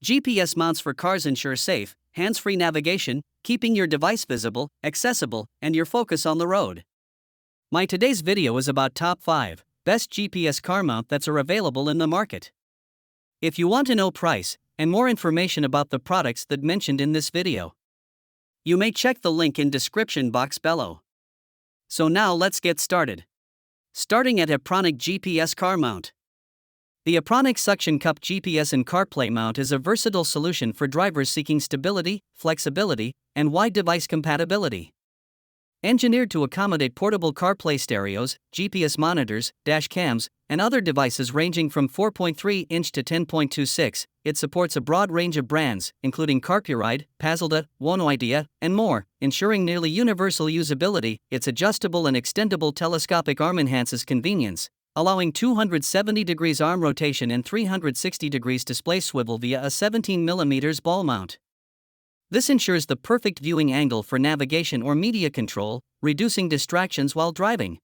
GPS mounts for cars ensure safe, hands-free navigation, keeping your device visible, accessible, and your focus on the road. My today's video is about top 5 best GPS car mount that's are available in the market. If you want to know price and more information about the products that mentioned in this video, you may check the link in description box below. So now let's get started. Starting at Epronic GPS car mount. The Epronic suction cup GPS and CarPlay mount is a versatile solution for drivers seeking stability, flexibility, and wide device compatibility. Engineered to accommodate portable CarPlay stereos, GPS monitors, dash cams, and other devices ranging from 4.3-inch to 10.26, it supports a broad range of brands, including Carpuride, Pazalda, Idea, and more, ensuring nearly universal usability. Its adjustable and extendable telescopic arm enhances convenience, allowing 270 degrees arm rotation and 360 degrees display swivel via a 17mm ball mount. This ensures the perfect viewing angle for navigation or media control, reducing distractions while driving.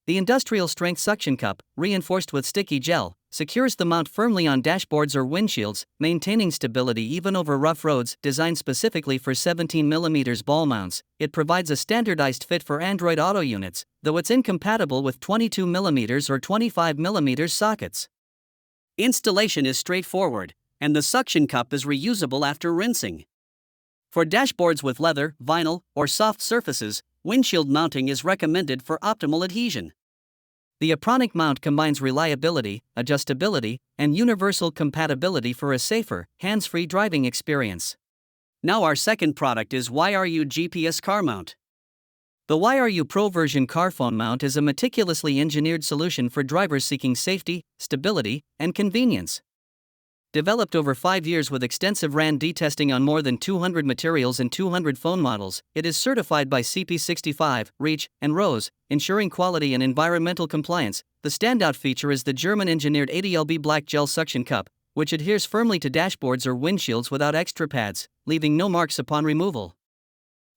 The industrial-strength suction cup, reinforced with sticky gel, secures the mount firmly on dashboards or windshields, maintaining stability even over rough roads. Designed specifically for 17mm ball mounts, it provides a standardized fit for Android Auto units, though it's incompatible with 22mm or 25mm sockets. Installation is straightforward, and the suction cup is reusable after rinsing. For dashboards with leather, vinyl, or soft surfaces, windshield mounting is recommended for optimal adhesion. The Epronic mount combines reliability, adjustability, and universal compatibility for a safer, hands-free driving experience. Now our second product is YRU GPS car mount. The YRU Pro version car phone mount is a meticulously engineered solution for drivers seeking safety, stability, and convenience. Developed over 5 years with extensive R&D testing on more than 200 materials and 200 phone models, it is certified by CP65, REACH, and RoHS, ensuring quality and environmental compliance. The standout feature is the German-engineered 80lb black gel suction cup, which adheres firmly to dashboards or windshields without extra pads, leaving no marks upon removal.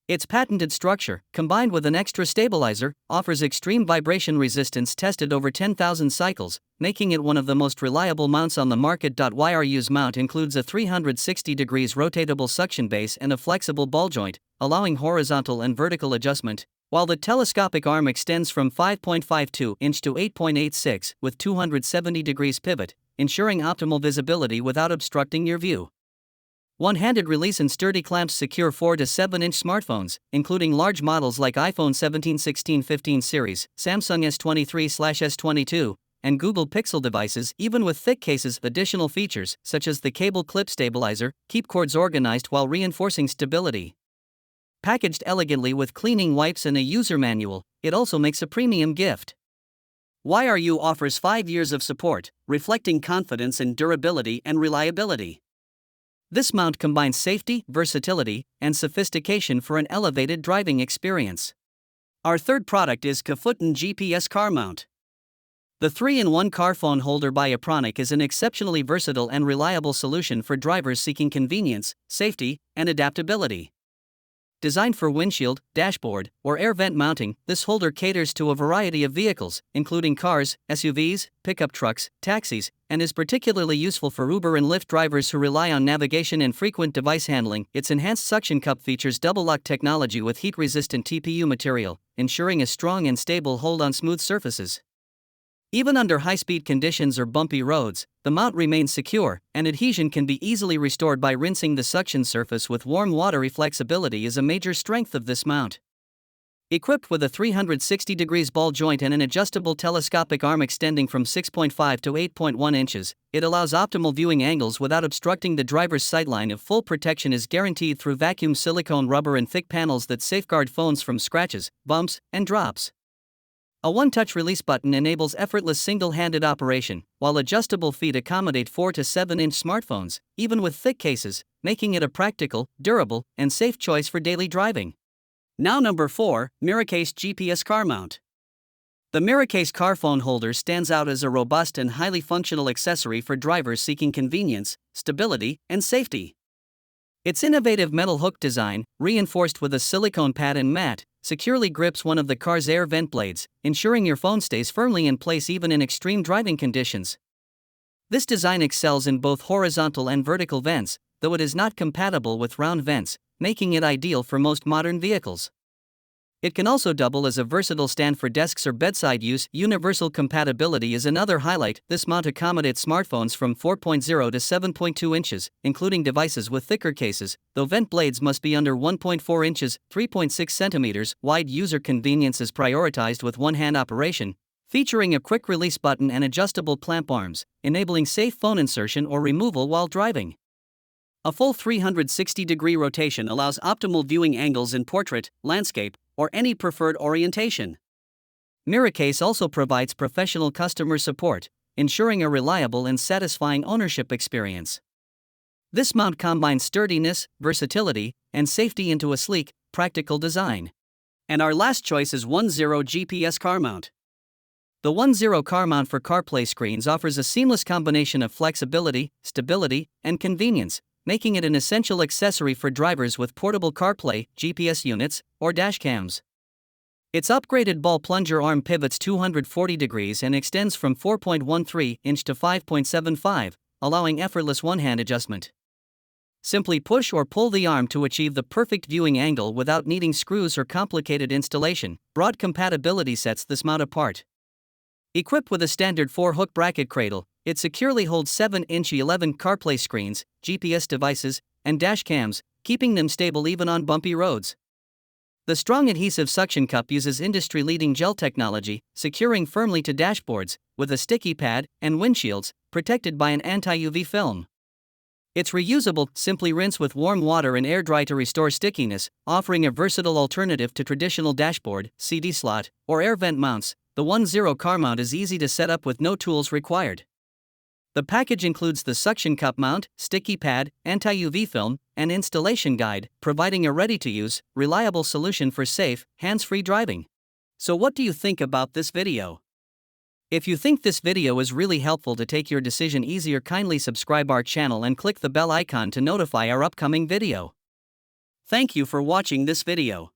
Its patented structure, combined with an extra stabilizer, offers extreme vibration resistance tested over 10,000 cycles, making it one of the most reliable mounts on the market. YRU's mount includes a 360 degrees rotatable suction base and a flexible ball joint, allowing horizontal and vertical adjustment, while the telescopic arm extends from 5.52-inch to 8.86 with 270 degrees pivot, ensuring optimal visibility without obstructing your view. One-handed release and sturdy clamps secure 4 to 7-inch smartphones, including large models like iPhone 17, 16, 15 series, Samsung S23/S22, and Google Pixel devices. Even with thick cases, additional features, such as the cable clip stabilizer, keep cords organized while reinforcing stability. Packaged elegantly with cleaning wipes and a user manual, it also makes a premium gift. YRU offers 5 years of support, reflecting confidence in durability and reliability. This mount combines safety, versatility, and sophistication for an elevated driving experience. Our third product is Qifutan GPS car mount. The 3-in-1 car phone holder by Epronic is an exceptionally versatile and reliable solution for drivers seeking convenience, safety, and adaptability. Designed for windshield, dashboard, or air vent mounting, this holder caters to a variety of vehicles, including cars, SUVs, pickup trucks, taxis, and is particularly useful for Uber and Lyft drivers who rely on navigation and frequent device handling. Its enhanced suction cup features double lock technology with heat-resistant TPU material, ensuring a strong and stable hold on smooth surfaces. Even under high-speed conditions or bumpy roads, the mount remains secure, and adhesion can be easily restored by rinsing the suction surface with warm water. Flexibility is a major strength of this mount. Equipped with a 360 degrees ball joint and an adjustable telescopic arm extending from 6.5 to 8.1 inches, it allows optimal viewing angles without obstructing the driver's sightline. If full protection is guaranteed through vacuum silicone rubber and thick panels that safeguard phones from scratches, bumps, and drops. A one-touch release button enables effortless single-handed operation, while adjustable feet accommodate 4 to 7-inch smartphones, even with thick cases, making it a practical, durable, and safe choice for daily driving. Now number 4, Miracase GPS car mount. The Miracase car phone holder stands out as a robust and highly functional accessory for drivers seeking convenience, stability, and safety. Its innovative metal hook design, reinforced with a silicone pad and mat, securely grips one of the car's air vent blades, ensuring your phone stays firmly in place even in extreme driving conditions. This design excels in both horizontal and vertical vents, though it is not compatible with round vents, making it ideal for most modern vehicles. It can also double as a versatile stand for desks or bedside use. Universal compatibility is another highlight. This mount accommodates smartphones from 4.0 to 7.2 inches, including devices with thicker cases, though vent blades must be under 1.4 inches, 3.6 centimeters wide. User convenience is prioritized with one-hand operation, featuring a quick release button and adjustable clamp arms, enabling safe phone insertion or removal while driving. A full 360-degree rotation allows optimal viewing angles in portrait, landscape, or any preferred orientation. Miracase also provides professional customer support, ensuring a reliable and satisfying ownership experience. This mount combines sturdiness, versatility, and safety into a sleek, practical design. And our last choice is 10 GPS car mount. The 10 car mount for CarPlay screens offers a seamless combination of flexibility, stability, and convenience, making it an essential accessory for drivers with portable CarPlay, GPS units, or dashcams. Its upgraded ball plunger arm pivots 240 degrees and extends from 4.13 inch to 5.75, allowing effortless one-hand adjustment. Simply push or pull the arm to achieve the perfect viewing angle without needing screws or complicated installation. Broad compatibility sets this mount apart. Equipped with a standard 4-hook bracket cradle, it securely holds 7-inch 11 CarPlay screens, GPS devices, and dash cams, keeping them stable even on bumpy roads. The strong adhesive suction cup uses industry-leading gel technology, securing firmly to dashboards, with a sticky pad and windshields, protected by an anti-UV film. It's reusable. Simply rinse with warm water and air dry to restore stickiness, offering a versatile alternative to traditional dashboard, CD slot, or air vent mounts. The 10 car mount is easy to set up with no tools required. The package includes the suction cup mount, sticky pad, anti-UV film, and installation guide, providing a ready-to-use, reliable solution for safe, hands-free driving. So what do you think about this video? If you think this video is really helpful to take your decision easier, kindly subscribe our channel and click the bell icon to notify our upcoming video. Thank you for watching this video.